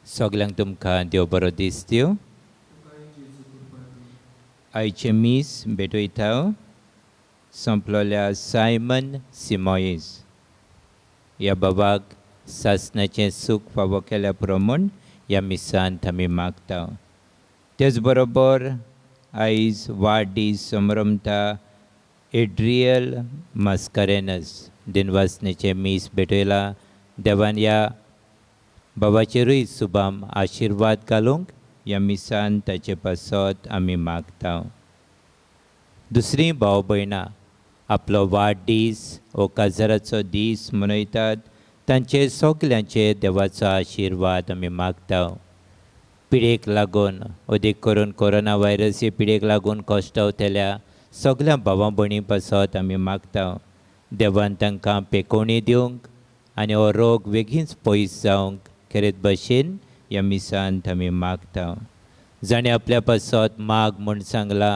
सगल्यांक तुमकां देव बरो दीस दिवं. आयचे मीस भेटयता संपलोल्या सायमन सिमॉईस ह्या बाबाक सासणाचें सूख फावो केल्या प्रमाण ह्या मिसांत आमी मागता. तेच बरोबर आयज वाडदीस समरमता एड्रियल मास्कारेनस दिनवासनेचें मीस भेटयला. देवान ह्या बाबाचेरूय सुबाम आशिर्वाद घालूंक ह्या मिसान ताचे पासत आमी मागता. दुसरीं भाव भयणां आपलो वाडदीस वो काजाराचो दीस मनयतात. तांचे सगल्यांचे देवाचो आशिर्वाद आमी मागता. पिडेक लागून अदीक करून कोरोना व्हायरस हे पिडेक लागून कश्टावतल्या सगल्या भावां भयणी पासत आमी मागता. देवान तांकां पेकोवणी दिवंक आनी हो रोग बेगीनच पयस जावंक खेरेत भाशेन ह्या मिसांत आमी मागता. जाणें आपल्या पासत माग म्हूण सांगला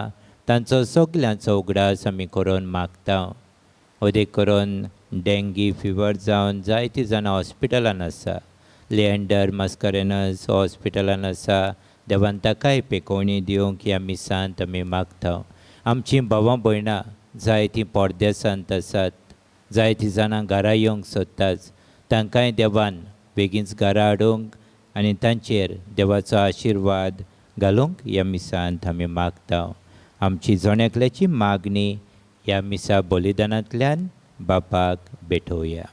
तांचो सगल्यांचो उगडास आमी करून मागता. अदीक करून डेंगी फिवर जावन जायतीं जाणां हॉस्पिटलान आसा. लिएंडर मास्कारेनस हॉस्पिटलान आसा. देवान ताकाय पेकोवणी दिवंक ह्या मिसांत आमी मागता. आमचीं भावां भयणां जायतीं परदेसांत आसात. जायतीं जाणां घरा येवंक सोदतात. तांकांय देवान बेगीनच घरा हाडूंक आनी तांचेर देवाचो आशिर्वाद घालूंक ह्या मिसांत आमी मागता. आमची जोण्याकल्याची मागणी ह्या मिसा बलिदानांतल्यान बापाक भेटोवया.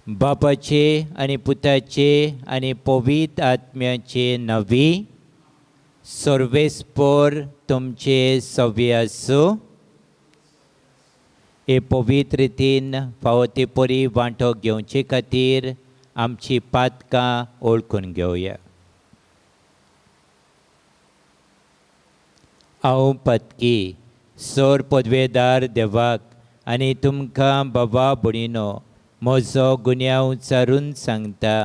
बापाचे आनी पुताचे आनी पवित्र आत्म्याचे नवी सर्वेस्पर तुमचे सव्य आसूं. हे पवित्र रितीन फावो ते परी वांटो घेवचे खातीर आमची पातकां ओळखून घेवया. हांव पत्की सर पदवेदार देवाक आनी तुमकां बाबा भयणीनो म्हजो गुन्यांव उच्चारून सांगता.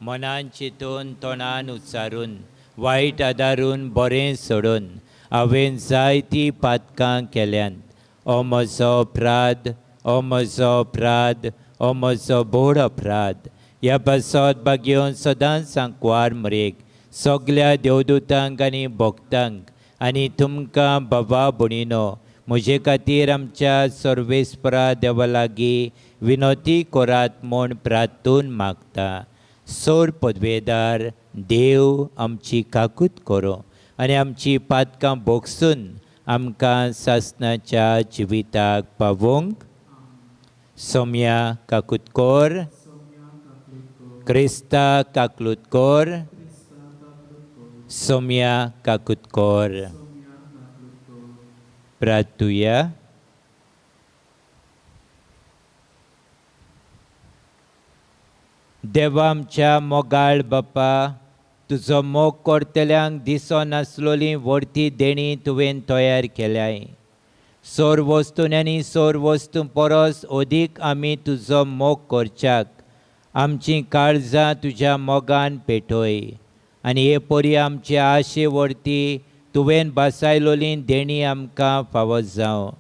मनान चिंतून तोंडान उच्चारून वायट आदारून बरें सोडून हांवें जायतीं पातकां केल्यांत. हो म्हजो अपराध, हो म्हजो अपराध, हो म्हजो बोड अपराध. ह्या पासत बागेवन सदांच सांकवार मरेक सगल्या देवदूतांक आनी भक्तांक आनी तुमकां बाबा भयणीनो म्हजे खातीर आमच्या सर्वेस्परा देवा लागीं विनोती करात म्हूण प्रार्थून मागता. सर पदवेदार देव आमची काकूत करूं आनी आमची पातकां भोगसून आमकां सासणाच्या जिविताक पावोवंक. सोम्या काकूत कोर, क्रिस्ता काकूत कोर, सोम्या काकूत कोर. प्रार्थुया. देवा आमच्या मोगाळ बापा, तुजो मोग करतल्यांक दिसो नासलोलीं व्हडती देणी तुवें तयार केल्याय. सर वस्तून आनी सर वस्तू परस अदीक आमी तुजो मोग करच्याक आमचीं काळजां तुज्या मोगान पेटोय. आनी हे परी आमचे आशे व्हडती तुवें बासायलोलीं देणी आमकां फावो जावं.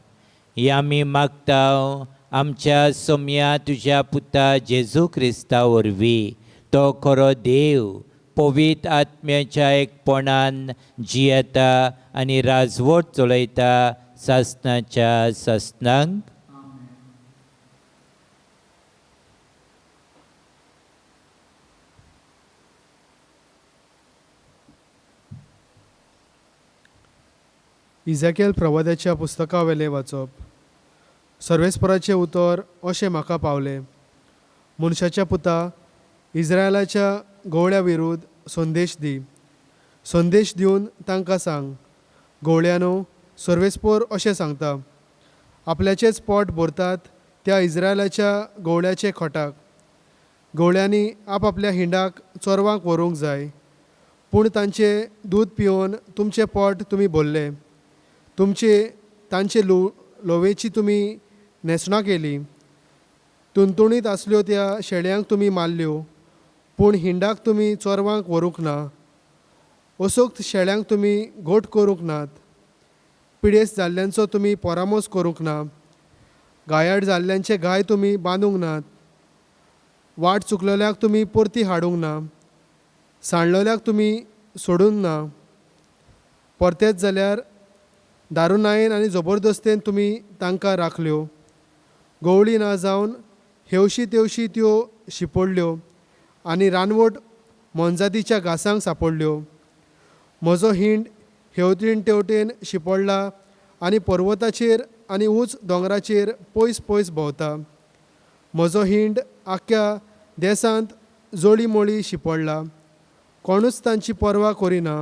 ही आमी मागता आमच्या सोम्या तुज्या पुता जेजू क्रिस्ता वरवीं. तो खरो देव पवित्र आत्म्याच्या एकपणान जियेता आनी राजवट चलयता सासणाच्या सासणांक. इजाकेल प्रवाद्याच्या पुस्तका वेले वाचप. सर्वेस्पराचें उतर अशें म्हाका पावलें. मनशाच्या पुता, इस्रायलाच्या गवळ्या विरुद्ध संदेश दी. संदेश दिवन तांकां सांग, गवळ्यानो, सर्वेस्पर अशें सांगता, आपल्याचेच पोट भरतात त्या इस्रायलाच्या गवळ्याचे खोटाक. गवळ्यांनी आपल्या हिंडाक चोरवांक व्हरूंक जाय, पूण तांचें दूद पिवन तुमचें पोट तुमी भरलें. तांचे लोवेची तुमी नेसणां केलीं. तुणतुणीत आसल्यो त्या शेळयांक तुमी मारल्यो, पूण हिंडाक तुमी चोरवांक व्हरूंक ना. असोक्त शेळ्यांक तुमी गोठ करूंक नात. पिडेस्त जाल्ल्यांचो तुमी परामोस करूंक ना. गायाड जाल्ल्यांचे गाय तुमी बांदूंक नात. वाट चुकलेल्याक तुमी परती हाडूंक ना, सांडलेल्याक तुमी सोडूंक ना, परतेच जाल्यार दारुनायेन आनी जबरदस्तेन तुमी तांकां राखल्यो, गवळी ना जावन हेवशी तेवशी त्यो शिपडल्यो आनी रानवट मोनजातीच्या घासांक सांपडल्यो. म्हजो हिंड हेवटेन तेवटेन शिपडला आनी पर्वताचेर आनी उंच दोंगराचेर पयस पयस भोंवता. म्हजो हिंड आख्ख्या देसांत जोडी मोळी शिपडला. कोणूच तांची पर्वा करिना,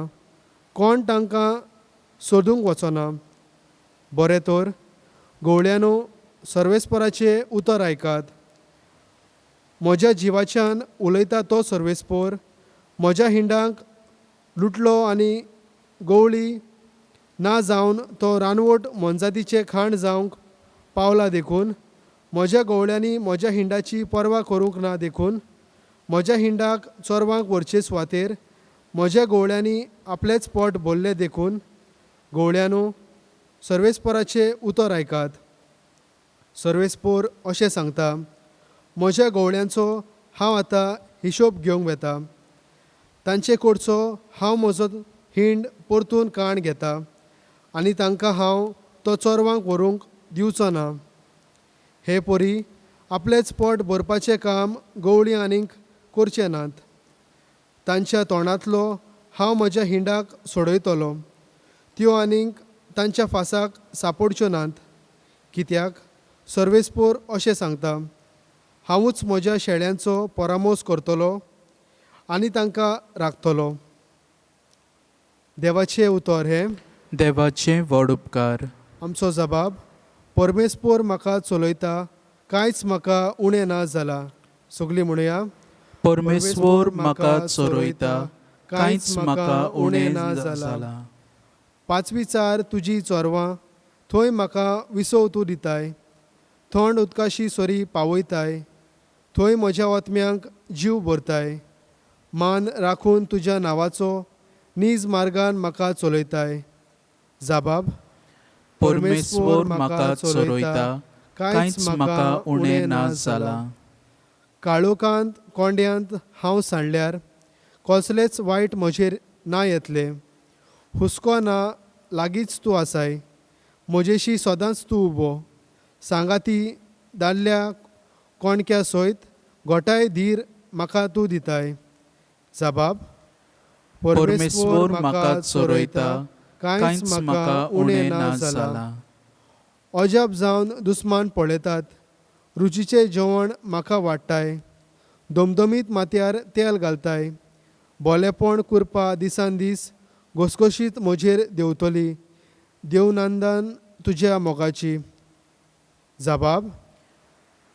कोण तांकां सोदूंक वचना. बरें तर गवळ्यानो, सर्वेस्पराचें उतर आयकात. म्हज्या जिवाच्यान उलयता तो सर्वेस्पर, म्हज्या हिंडाक लुटलो आनी गवळी ना जावन तो रानवट मोनजातीचें खाण जावंक पावला देखून, म्हज्या गवळ्यांनी म्हज्या हिंडाची पर्वा करूंक ना देखून, म्हज्या हिंडाक चोरवांक व्हरचे सुवातेर म्हज्या गवळ्यांनी आपलेंच पोट भरलें देखून, गवळ्यानो, सर्वेस्पराचें उतर आयकात. सर्वेस्पर अशें सांगता, म्हज्या गवळ्यांचो हांव आतां हिशोब घेवंक वेता. तांचे कडचो हांव म्हजो हिंड परतून काण घेता आनी तांकां हांव तो चोरवांक व्हरूंक दिवचो ना. हे परी आपलेंच पोट भरपाचें काम गवळी आनीक करचे नात. तांच्या तोंडांतलो हांव म्हज्या हिंडाक सोडयतलो, त्यो आनीक तांच्या फासाक सांपडच्यो नात. कित्याक सर्वेस्पर अशें सांगता, हांवूच म्हज्या शेळ्यांचो परामोस करतलो आनी तांकां राखतलो. देवाचें उतर हें. देवाचें व्हड उपकार. आमचो जबाब, परमेस्पर म्हाका चलयता, कांयच म्हाका उणें ना जालां. सगळीं म्हणुया, परमेस्वर म्हाका चोरयता, कांयच म्हाका उणें ना जालां. पांचवी चार तुजी चोरवां, थंय म्हाका विसव तूं दिताय, थंड उदकाशी सरी पावयताय, थंय म्हज्या ओतम्यांक जीव भरताय. मान राखून तुज्या नांवाचो नीज मार्गान म्हाका चलयताय. जाबाब, परमेस्वर म्हाका चोरयता, कांयच म्हाका उणें ना जालां. काळोखांत कोंड्यांत हांव सांडल्यार कसलेच वायट म्हजेर ना येतले. हुस्को ना लागींच तूं आसाय, म्हजेशी सदांच तूं उबो. सांगाती दादल्या कोणक्या सयत गोठाय धीर म्हाका तूं दिताय. जाबाब, परमेस्वर म्हाका चोरयता, कांयच म्हाका उणें ना जालां. अजाप जावन दुस्मान पळयतात, रुचीचें जेवण म्हाका वाडटाय, दमदमीत माथ्यार तेल घालताय. बोलेपण कुरपा दिसान दीस घसघशीत म्हजेर देंवतली, देवनांदान तुज्या मोगाची. जाबाब,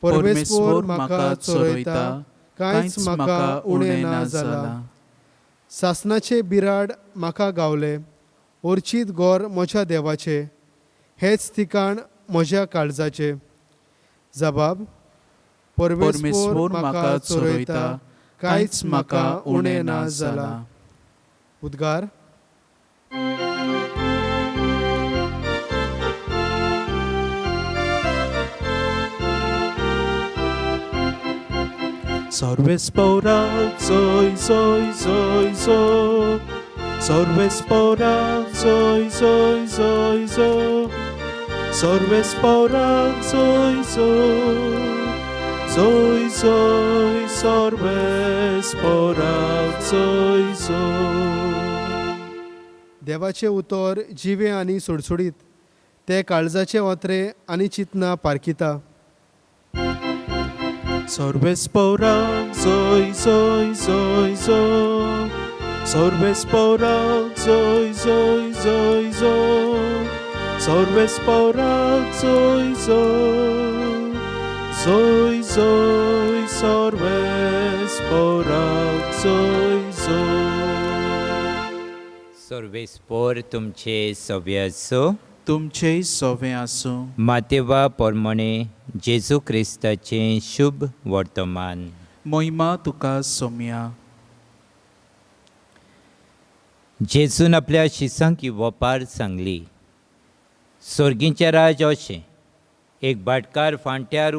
परमेस्वर म्हाका चोरयता, कांयच म्हाका उणें ना जालां. सासणाचे बिराड म्हाका गावले, ओर्चीत गोर म्हज्या देवाचे, हेच ठिकाण म्हज्या काळजाचे. जाबाब, परमेस्वर म्हाका चोरयता, कांयच म्हाका उणें ना जालां. उद्गार. Sorvesporak soy, soy, soy, soy. Sorvesporak soy, soy, soy, soy. Sorvesporak soy, soy. Soy, soy, sorvesporak soy, soy. देवाचें उतर जिवे आनी सुडसुडीत, ते काळजाचे ओत्रे आनी चिंतना पारखिता. Sorvesporak soy, soy, soy, soy. Sorvesporak soy, soy, soy, soy. Sorvesporak soy, soy. Soy, soy, sorvesporak soy, soy. सर्वेस्पर तुमचे सव्य असो. तुमचे सवे आसूं. मातेवा पोरमणे जेजू क्रिस्ताचें शुभ वर्तमान. मोहिमा तुका सोम्या. जेजून आपल्या शिसांक ही वपार सांगली. सर्गींचें राज अशें, एक भाटकार फांट्यार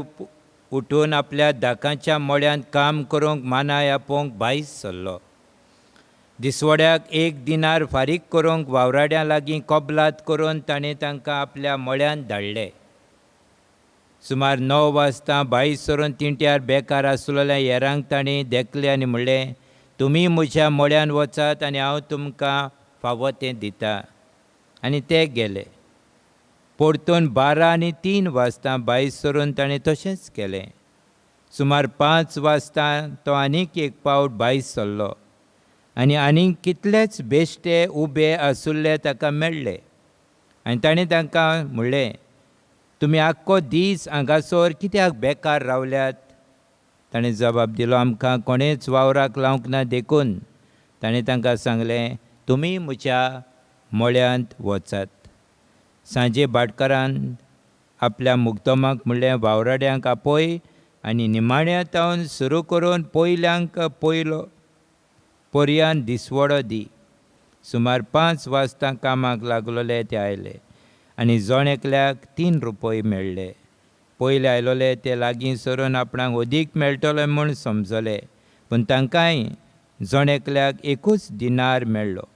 उठून आपल्या दाकांच्या मळ्यांत काम करूंक मानाय आपोवंक भायर सरलो. दिसवड्याक 1 दिनार फारीक करूंक वावराड्यां लागीं कबलात करून ताणें तांकां आपल्या मळ्यांत धाडले. सुमार 9 वाजता भायर सरून तिंट्यार बेकार आसलेल्या हेरांक ताणें देखलें आनी म्हणलें, तुमी म्हज्या मळ्यान वचात आनी हांव तुमकां फावो तें दितां. आनी ते गेले. परतून 12 आनी 3 वाजता भायर सरून ताणें तशेंच केलें. सुमार 5 वाजता तो आनीक एक पावट भायर सरलो आनी आनीक कितलेच बेश्टे उबे आसुल्ले ताका मेळ्ळे. आनी ताणें तांकां म्हणलें, तुमी आख्खो दीस हांगासर कित्याक बेकार रावल्यात? ताणें जबाब दिलो, आमकां कोणेच वावराक लावंक ना देखून. ताणें तांकां सांगलें, तुमी म्हज्या मळ्यांत वचात. सांजे भाटकारान आपल्या मुक्तोमाक म्हणलें, वावराड्यांक आपय आनी निमाण्यातावन सुरू करून पयल्यांक पयलो पर्यंत दिसवडो दी. सुमार 5 वाजता कामाक लागलोले ते आयले आनी जण एकल्याक 3 रुपये मेळ्ळे. पयले आयलोले ते लागीं सरून आपणाक अदीक मेळटले म्हूण समजले, पूण तांकांय जण एकल्याक 1 दिनार मेळ्ळो.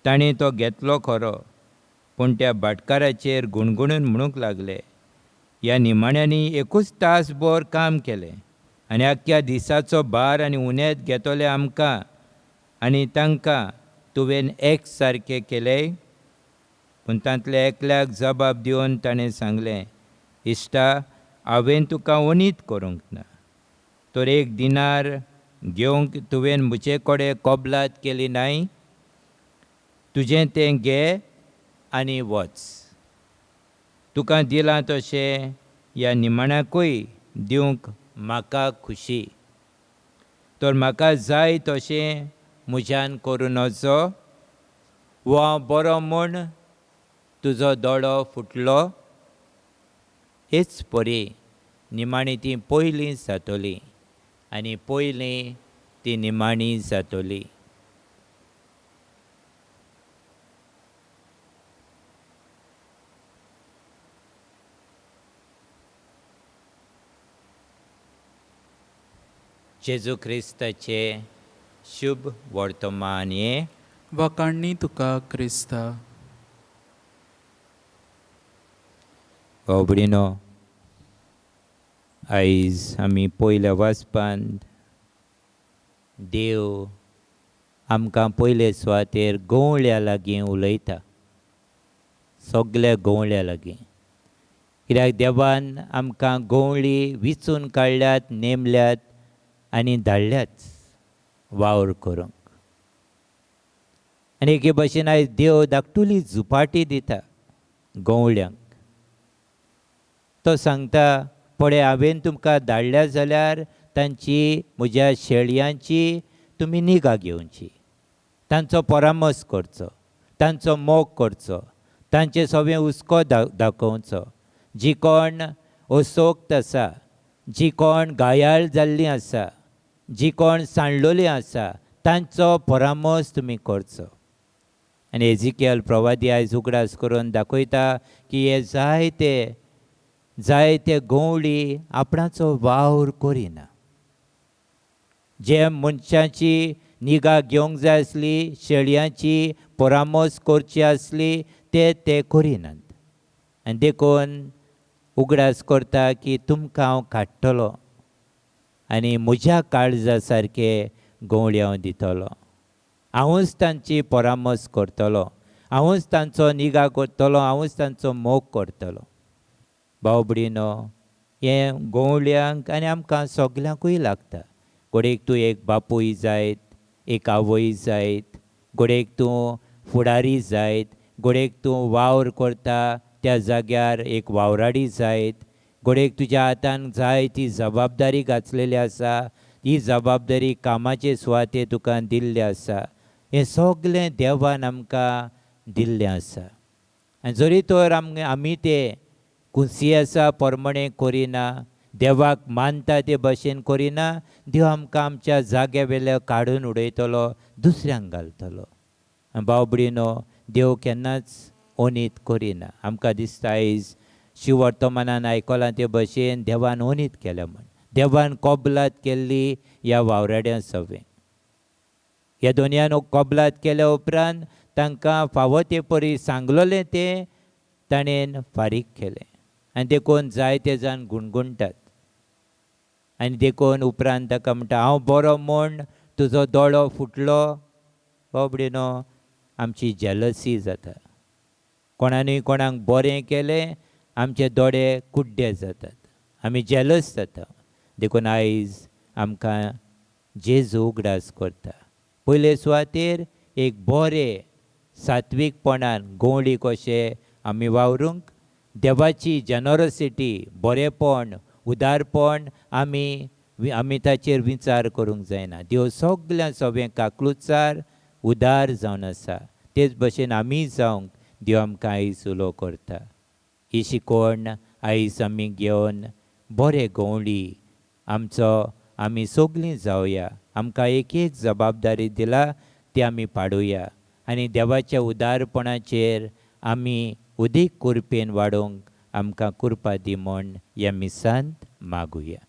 ताणीं तो घेतलो खरो, पूण त्या भाटकाराचेर गुणगुणून म्हणूंक लागले, ह्या निमाण्यांनी 1 तासभर काम केलें आनी आख्ख्या दिसाचो भार आनी उणेंत घेतले आमकां आनी तांकां तुवें एक सारकें केलें. पूण तांतल्या एकल्याक जबाब दिवन ताणें सांगलें, इश्टा, हांवें तुका उणीत करूंक ना. तर 1 दिनार घेवंक तुवें म्हजे कडेन कबलात केली नाय? तुजें तें घे आनी वच. तुका दिलां तशें ह्या निमाण्याकूय दिवंक म्हाका खुशी. तर म्हाका जाय तशें म्हज्यान करून वचो, वो हांव बरो म्हूण तुजो दोळो फुटलो. हेच परी निमाणी ती पयलीं जातोली आनी पयलीं ती निमाणी जातोली. जेजू क्रिस्ताचे शुभ वर्तमान हे वकाणणी तुका क्रिस्ता. भावभयणीनो, आयज आमी पयल्या वाचपांत देव आमकां पयले सुवातेर गवळ्या लागीं उलयता, सगल्या गवळ्या लागीं. कित्याक देवान आमकां गवळी विचून काडल्यात, नेमल्यात आनी धाडल्यात वावर करूंक. आनी एके भाशेन आयज देव धाकटुली झुपाटी दिता गवळ्यांक. तो सांगता, पळय, हांवें तुमकां धाडल्या जाल्यार तांची, म्हज्या शेळयांची तुमी निगा घेवची, तांचो परामर्श करचो, तांचो मोग करचो, तांचे सगळें हुस्को दाखोवचो. जी कोण अशोक्त आसा, जी कोण घायाळ जाल्लीं आसा, जी कोण सांडलोलीं आसा, तांचो परामर्श तुमी करचो. आनी एजिकेल प्रवादी आयज उगडास करून दाखयता की हे जायते गवळी आपणाचो वावर करिना. जे मनशाची निगा घेवंक जाय आसली, शेळयांची परामर्श करची आसली, ते करिनात. आनी देखून उगडास करता की तुमकां हांव काडटलो आनी म्हज्या काळजा सारके गवळी हांव दितलो. हांवूच तांची परामर्श करतलो, हांवूच तांचो निगा करतलो, हांवूच तांचो मोग करतलो. भाव भयणीनो, हें गवळ्यांक आनी आमकां सगल्यांकूय लागता. घोडेक तूं एक बापूय जायत, एक आवय जायत, घोडेक तूं फुडारी जायत, घोडेक तूं वावर करता त्या जाग्यार एक वावराडी जायत, घोडेक तुज्या हातान जाय ती जबाबदारी घातलेली आसा, ही जबाबदारी कामाचे सुवातेर तुका दिल्ली आसा. हें सगलें देवान आमकां दिल्लें आसा. आनी जरी तर आमी तें कुसियेसा प्रमाणें करिना, देवाक मानता ते भाशेन करिना, देव आमकां आमच्या जाग्या वेले काडून उडयतलो, दुसऱ्यांक घालतलो. भाव भयणीनो, देव केन्नाच ओनीत करिना. आमकां दिसता आयज शिवर्तमानान आयकलां ते भशेन देवान ओनीत केल्या म्हण देवान कबलात केल्ली ह्या वावराड्या सवें ह्या दोनयान कबलात केल्या उपरांत तांकां फावो ते परी सांगलोलें तें ताणें फारीक केलें आनी देखून जायते जाण गुणगुणटात आनी देखून उपरांत ताका म्हणटा हांव बरो म्हूण तुजो दोळो फुटलो बाबडे न्हू आमची जेलसी जाता कोणानूय कोणाक बरें केलें आमचे दोळे कुड्डे जातात आमी जेलस जाता देखून आयज आमकां जेजू उगडास करता पयले सुवातेर एक बरें सात्वीकपणान गवळी कशें आमी वावरूंक देवाची जेनोरोसिटी बरेंपण उदारपण आमी ताचेर विचार करूंक जायना देव सगळ्या सगळें काकलुचार उदार जावन आसा तेच भशेन आमी जावंक देव आमकां आयज उलो करता ही शिकवण आयज आमी घेवन बरे गवळी आमी सगळीं जावया आमकां एक एक जबाबदारी दिला ती आमी पाडुया आनी देवाच्या उदारपणाचेर आमी उदीक कुरपेन वाडोवंक आमकां कृपा दी म्हूण ह्या मिसांत मागुया.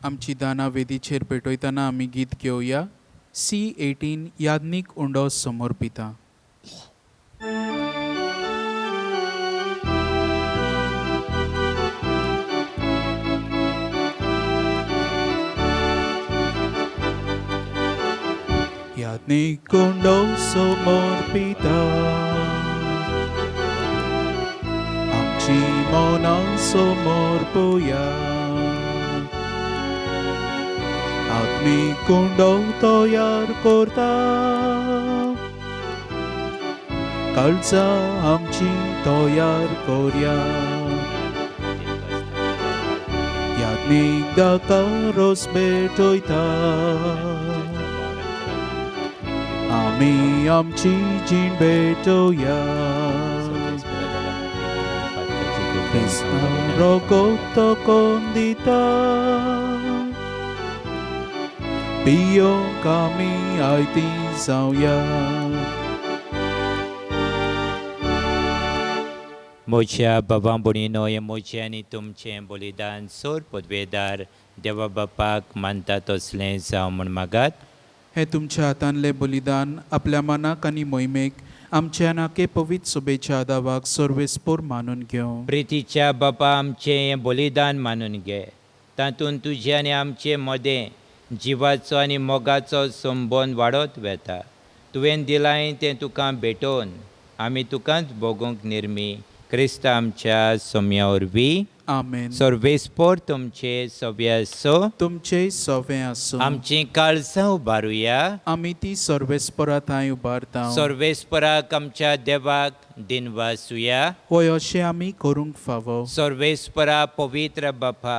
आमची दाना वेदीचेर पेटयतना आमी गीत घेवया. C18 याज्ञिक उंडो समर्पिता. याज्ञिक उंडो समर्पिता आमची मौना समर्पुया आत्मीक उंडो तयार करता काळजा आमची तयार कोरया याज्ञिक दाका रोस भेटयता आमी आमची जीण भेटोया क्रिस्ता रगत कोण दिता पियोंक आमी आयती जावया. म्हज्या बाबा भयणीनो हें म्हजें आनी तुमचें बलिदान सोर पदवेदार देवा बापाक मानता तसलें जावं म्हूण मागात. हे तुमच्या हातांतले बलिदान आपल्या मनाक आनी मोहिमेक आमच्या नाके पवित्र सभेच्या आदावाक सर्वेस्पोर मानून घेवं. प्रितीच्या बापा आमचें हें बलिदान मानून घे तातूंत तुजें आनी आमचें मदें जिवाचो आनी मोगाचो संबंद वाडत वेता. तुवें दिलाय तें तुका भेटोवन आमी तुकाच भोगूंक निर्मी क्रिस्त आमच्या सोम्या वरवीं. आमेन. सर्वेस्पोर तुमचे सव्य आसो तुमचे सवे आसूं. आमची काळजां उबारुया आमी ती सर्वेस्परा थंय उबारता. सर्वेस्पराक आमच्या देवाक दिनवासुया. होय अशें आमी करूंक फावो. सर्वेस्परा पवित्र बापा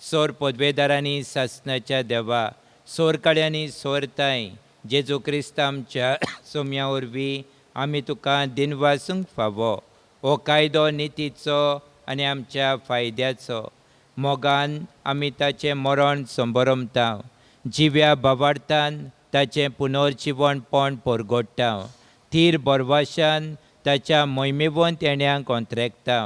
सोर पदवेदारांनी सासणाच्या देवा सोर काळ्यांनी सोरताय जेजू क्रिस्त आमच्या सोम्या वरवीं आमी तुका दिनवासूंक फावो. हो कायदो नितीचो आनी आमच्या फायद्याचो मोगान आमी ताचें मरण संबरमता जिव्या बाबार्थान ताचें पुनर्जिवणपण परगडटा थीर बरवाशान ताच्या मोहिमेवंत येण्याक अंतरेकता.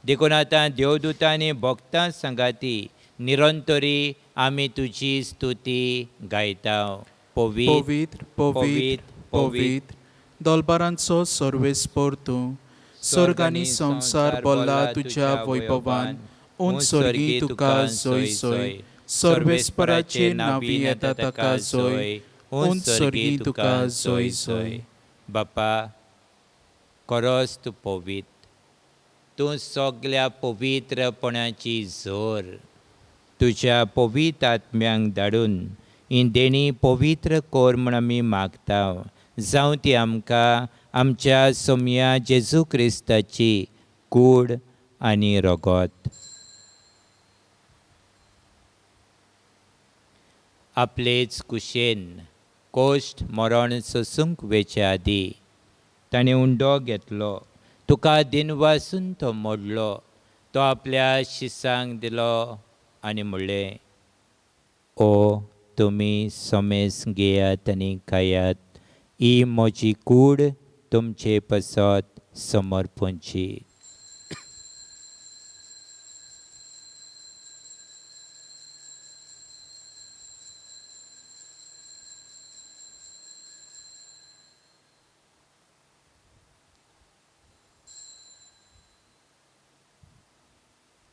देखून आतां देवदूतांनी भक्तां संगाती निरंतरी आमी तुजी स्तुती गायता. पवित्र पवित्र पवित्र दोलबारांचो सर्वेस्पोर तूं. स्वर्ग आनी संवसार भरला तुज्या वैभवान उंच सर्गी तुका जोय जोय. सर्वेस्पराचे नांवी येता ताका जोय उंच सर्गी तुका जोय जोय. बापा खरोच तूं पवित्र तूं सगळ्या पवित्रपणाची जोर तुज्या पवित्र आत्म्यांक धाडून ही देणी पवित्र कोर म्हूण आमी मागता. जावं ती आमकां आमच्या सोम्या जेजू क्रिस्ताची कूड आनी रगत. आपलेच कुशेन कोश्ट मरण सोसूंक वेचे आदी ताणें उंडो घेतलो तुका दिनवासून तो मोडलो. तो आपल्या शिसांक दिलो आनी म्हणलें ओ तुमी समेस घेयात आनी खायात. ही म्हजी कूड तुमचे पसत समर्पणची.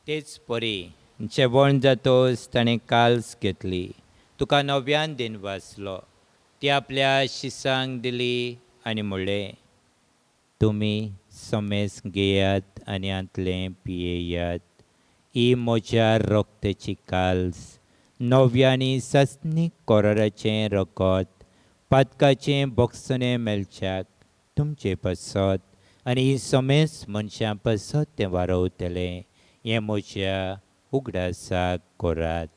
तेच परी जेवण जातोच ताणें काल्स घेतली. तुका नव्यान दिन वाचलो. ती आपल्या शिसांक दिली आनी म्हणलें, तुमी समेस घेयात आनी आंतलें पियेयात. ही म्हज्या रोगताची काल्स, नव्या आनी सस्नीक कोराराचें रगत, पातकाचें बोगसणें मेलच्याक तुमचे पसत आनी ही समेस मनशां पसत तें वारोवतलें. हें म्हज्या उगडासाक कोरात.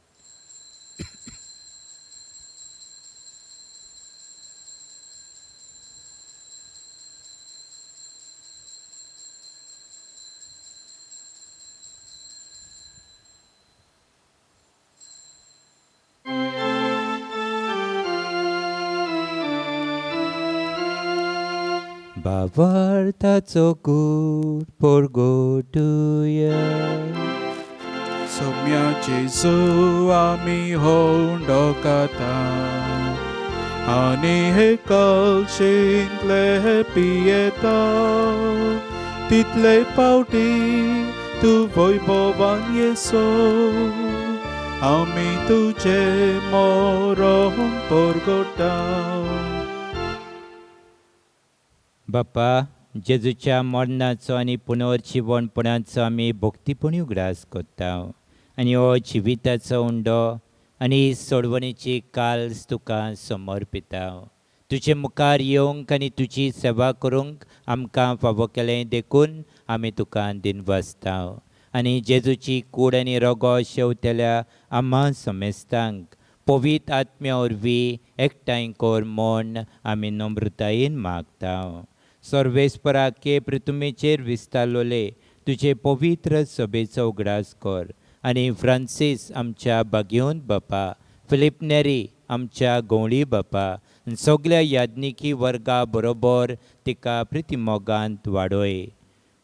भावार्थाचो गूढ पोरगोटुया. सौम्या जेजू आमी होंडोकाता आनी हे कळशेंतले पियेता. तितले पावटी तूं वैभवान येसो, आमी तुजे मोरोन पोरगोटा. बापा, जेजूच्या मरणाचो आनी पुनर्जीवणपणाचो आमी भोक्तीपणी उगडास कोत्ता आनी हो जिविताचो उंडो आनी सोडवणेची काल्स तुका समर्पिता. तुजे मुखार येवंक आनी तुजी सेवा करूंक आमकां फावो केलें देखून आमी तुका दिनवासता. आनी जेजूची कूड आनी रगो शेवतेल्या आम्हा समेस्तांक पवित्र आत्म्या वरवीं एकठांय कोर म्हूण आमी नम्रतायेन मागता. सर्वेस्पराके पृथ्वीचेर विस्तारलोले तुजे पवित्र सभेचो उगडास कर आनी फ्रांसीस आमच्या बागेवंत बापा, फिलिप नेरी आमच्या गवळी बापा, सगल्या याज्ञिकी वर्गा बरोबर तिका प्रितीमोगांत वाडोय.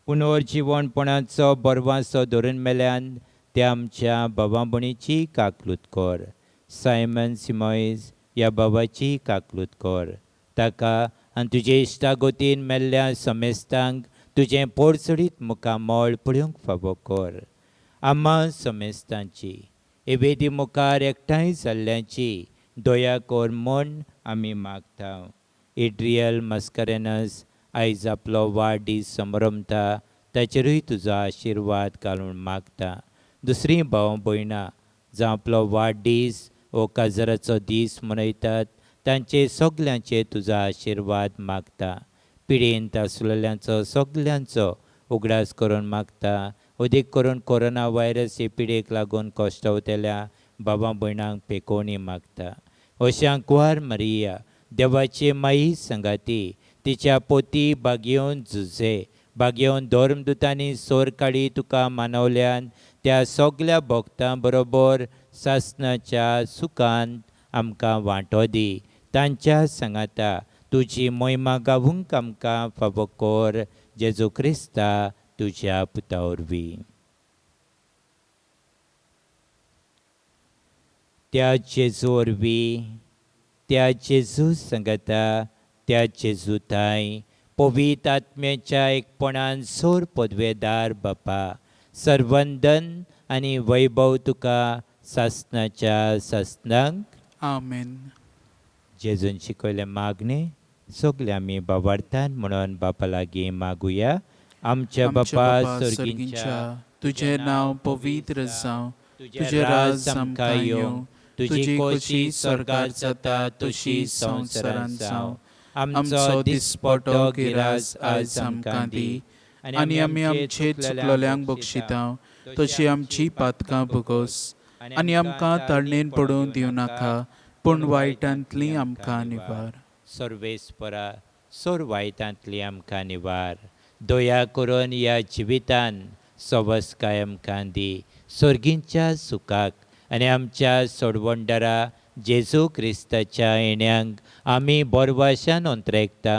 पुनर्जीवणपणाचो बरवासो धरून मेल्यान त्या आमच्या भावा भयणीची काकलूत कर. सायमन सिमोईस ह्या भावाची काकलूत कर. ताका आनी तुजे इश्टागोतीन मेल्ल्या समेस्तांक तुजें पोरसडीत मुखामोळ पळोवंक फावो कर. आम्हा समेस्तांची एवेदी मुखार एकठांय जाल्ल्याची दया कर म्हूण आमी मागता. एड्रियल मस्करेनस आयज आपलो वाडदीस समरमता, ताचेरूय तुजो आशिर्वाद घालून मागता. दुसरीं भाव भयणां जावं आपलो वाडदीस वो काजराचो दीस मनयतात, तांचे सगल्यांचे तुजो आशिर्वाद मागता. पिडेंत आसलेल्यांचो सगल्यांचो उगडास करून मागता. अदीक करून कोरोना व्हायरस हे पिडेक लागून कश्टावतेल्या भावां भयणांक पेकोवणी मागता. अशा कुंवार मरिया देवाचे माई संगाती, तिच्या पोती बागेवन झुजे, बागेवन धर्मदुतांनी सोर काडी तुका मानवल्यान त्या सगल्या भक्तां बरोबर सासणाच्या सुखांत आमकां वांटो दी. तांच्या सांगाता तुजी महिमा गावूंक आमकां फावो कर. जेजू क्रिस्ता तुज्या पुता वरवीं. त्या जेजू वरवीं, त्या जेजू सांगाता, त्या जेजू थाय पवित्र आत्म्याच्या एकपणान सोर पदवेदार बापा, सर्वंदन आनी वैभव तुका सासणाच्या सासणांक. आमेन. जेजून शिकयले मागणे सगळे आमी बाबार्थान म्हणून बापा लागीं मागुया. आमच्या बापा सर्गींच्या, तुझे नाव पवित्र जावं, तुझे राज आमकां येवं, तुजी खोशी स्वर्गार जाता तशी संवसारांत जावं. आमचो दिसपटो गिरास आयज आमकां दी, आनी आमी आमचे चुकलोल्यांक बक्षिता तशी आमची पातकां भोगोस, आनी आमकां तळणेन पडूंक दिवं नाका, पूण वायटांतली आमकां निवार. सर्वेस्परा सोर वायटांतली आमकां निवार. दया करून ह्या जिवितान सवस कायम आमकां दी. सर्गींच्या सुखाक आनी आमच्या सोडवणदारा जेजू क्रिस्ताच्या येण्याक आमी बोरवाशान अंतरेकता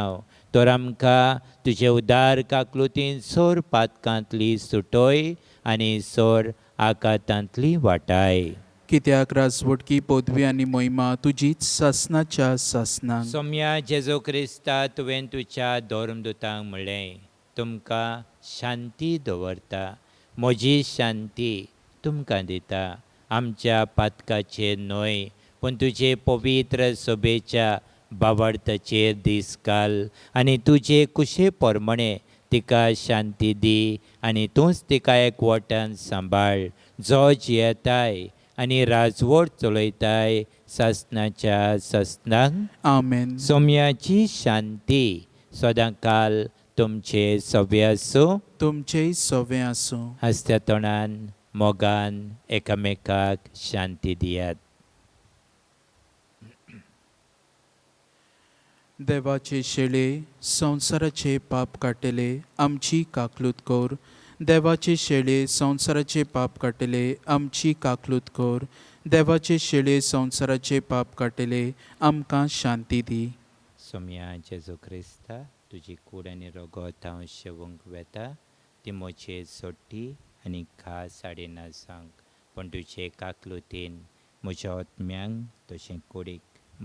तर आमकां तुजे उदार काकलुतीन सोर पातकांतली सुटोय आनी सोर आकांतांतली वाटाय. कित्याक राजवटकी पदवी आनी मोहिमा तुजीच सासनाच्या सासनाक. सोम्या जेजू क्रिस्ता तुवें तुज्या धर्मदुतांक म्हणलें तुमकां शांती दवरता, म्हजी शांती तुमकां दिता. आमच्या पातकाचेर न्हय पूण तुजे पवित्र सोबेच्या बावार्थाचेर दीस घाल आनी तुजे कुशे पोरमणे तिका शांती दी आनी तूंच तिका एकवटान सांबाळ जो जियेताय आनी राजवट चलयताय सासनाच्या सासनाक. आमेन. सोम्याची शांती सदांकाल तुमचे सवे आसूं. तुमचेय सवे आसूं. हसत्या तोंडान मोगान एकामेकाक शांती दियात. देवाचे शेळे संवसाराचे पाप काटेले आमची काकलूत कोर. देवाचे शेळे संवसाराचे पाप काटेले आमची काकलूत कोर. देवाचे शेळे संवसाराचे पाप काटेले आमकां शांती दी. सोम्या जेजू क्रिस्ता तुजी कूड आनी रगत हांव शेवूंक वेता ती म्हजे सोडटी आनी खास साडीना सांग पण तुजे काकलुतीन म्हज्या आत्म्यांक तशें कुडीक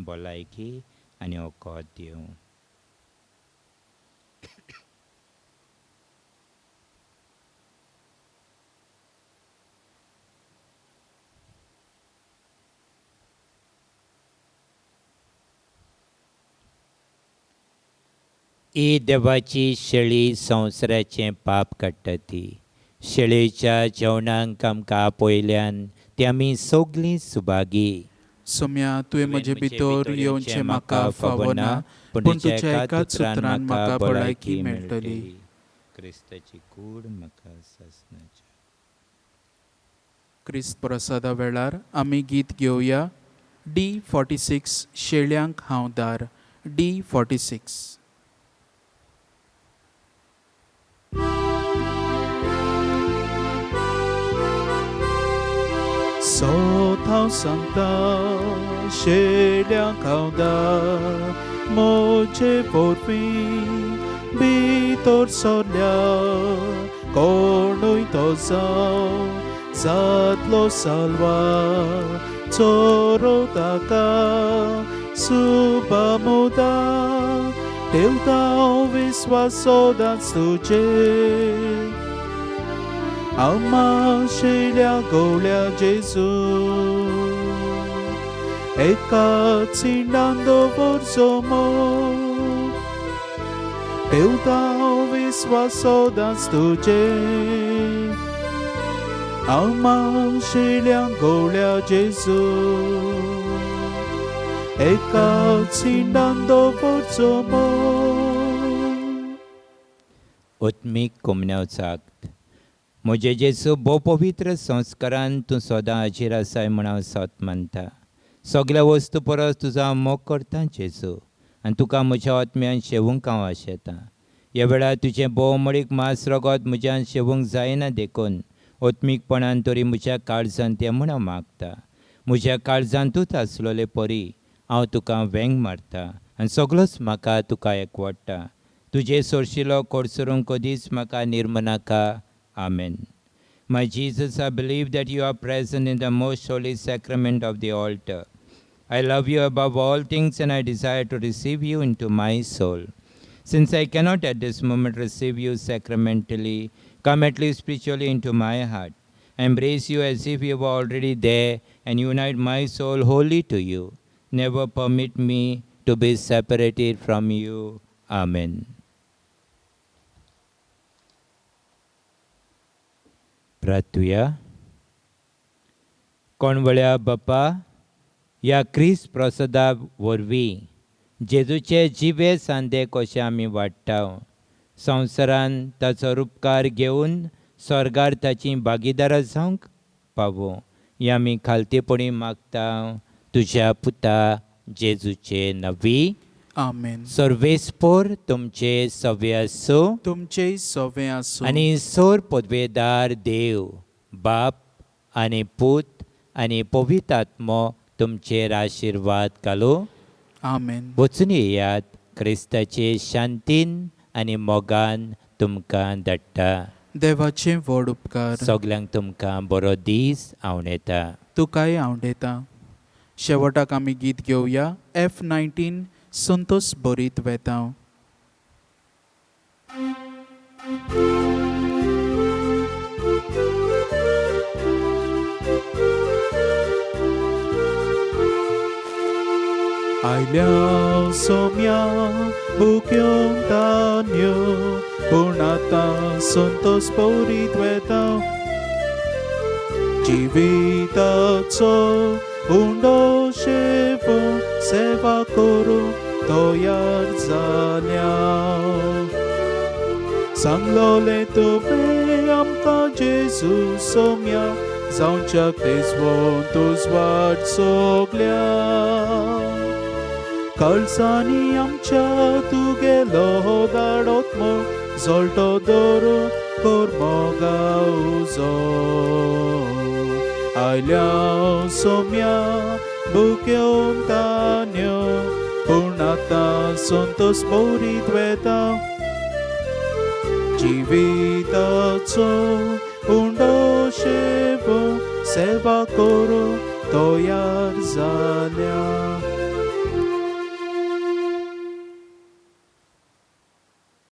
भलायकी आनी ओकोत दिवं. ही देवाची शेळी संवसाराचें पाप काडटा ती. शेळयेच्या जेवणाक आमकां आपयल्यान ती आमी सगलीं सुभागी. सोम्या तुवें म्हजे भितर येवचें म्हाका फावना पूण तुज्या एकाच सुत्रान म्हाका भलायकी मेळटली. क्रिस्ताची कूड म्हाका सासनाच्या. क्रिस्त प्रसादा वेळार आमी गीत घेवया. D46 शेळ्यांक हांव दार. D46. सोत हांव सांगता शेळ्यांक हांव दार. म्हजे पोरवीं भितर सोरल्या कोणूय तो जावं जातलो सालवा चोरो ताका सुबामुदा ठेवता हांव विस्वास सदांच तुजेर. आम्हा शेळ्या गवळ्या जेजू एकाच हिंडान दवरचो मोग. ठेवता हांव विस्वास सदांच तुजेर. आम्हा शेळ्या गवळ्या जेजू एकाच हिंडान दवरचो मोग. ओत्मीक कोमन्यावचाक म्हजे जेजू भोव पवित्र संस्कारान तूं सदां हाजीर आसाय म्हण हांव सत मानता. सगळ्या वस्तू परस तुजो हांव मोग करता जेजू आनी तुका म्हज्या आत्म्यान शेवूंक हांव आशेतां. ह्या वेळार तुजें भोव मळीक मास रगत म्हज्यान शेवूंक जायना देखून ओत्मीकपणान तरी म्हज्या काळजांत तें म्हूण हांव मागता. म्हज्या काळजांतूच आसलोले परी हांव तुका वेंग मारता आनी सगळोच म्हाका तुका एकवडटा. तुजे सोरशिलो कोडसरूंक कदींच म्हाका निर्मनाका. Amen. My Jesus, I believe that you are present in the most holy sacrament of the altar. I love you above all things and I desire to receive you into my soul. Since I cannot at this moment receive you sacramentally, come at least spiritually into my heart. I embrace you as if you were already there and unite my soul wholly to you. Never permit me to be separated from you. Amen. प्रार्थुया. कोणवळ्या बापा ह्या क्रिस्त प्रसादा वरवीं जेजूचे जिवे सांदे कशे आमी वाडटा. संवसारान ताचो उपकार घेवन स्वर्गार ताची भागीदार जावंक पावो ही आमी खालतेपणी मागता तुज्या पुता जेजूचे नवी. आमेन. सर्वेस्पोर तुमचे सवे आसूं. तुमचेय सवे आसूं. आनी सोर पदवेदार देव बाप आनी पूत आनी पवित्र आत्मो तुमचेर आशिर्वाद घालो. आमेन. वचून येयात, क्रिस्ताचे शांतीन आनी मोगान तुमकां धाडटा. देवाचे व्हड उपकार सगल्यांक तुमकां बरो दीस आवडेता. तुकाय आवडेता. शेवटाक आमी गीत घेवया. F19 संतोष बरीत वेता. आयल्या सोम्या बुक्यों तान्यो पूण आतां संतोष बरीत वेता. जिविताचो उंडो शेवो सेवा करूं तयार जाल्या. सांगलोले तुवें आमकां जेजू सोम्या जावच्या तेजवोन तुज वाट सोगल्या. काळजांनी आमच्या तुगेलो दाडोत्मो जोल्टो दवरू कोर मोगा उजो. आयल्या सोम्या बुक्यो तान्यो पूण आतां संतोष बरीत वेता. जिविताचो उंडो शेवो सेवा करूं तयार जाल्या.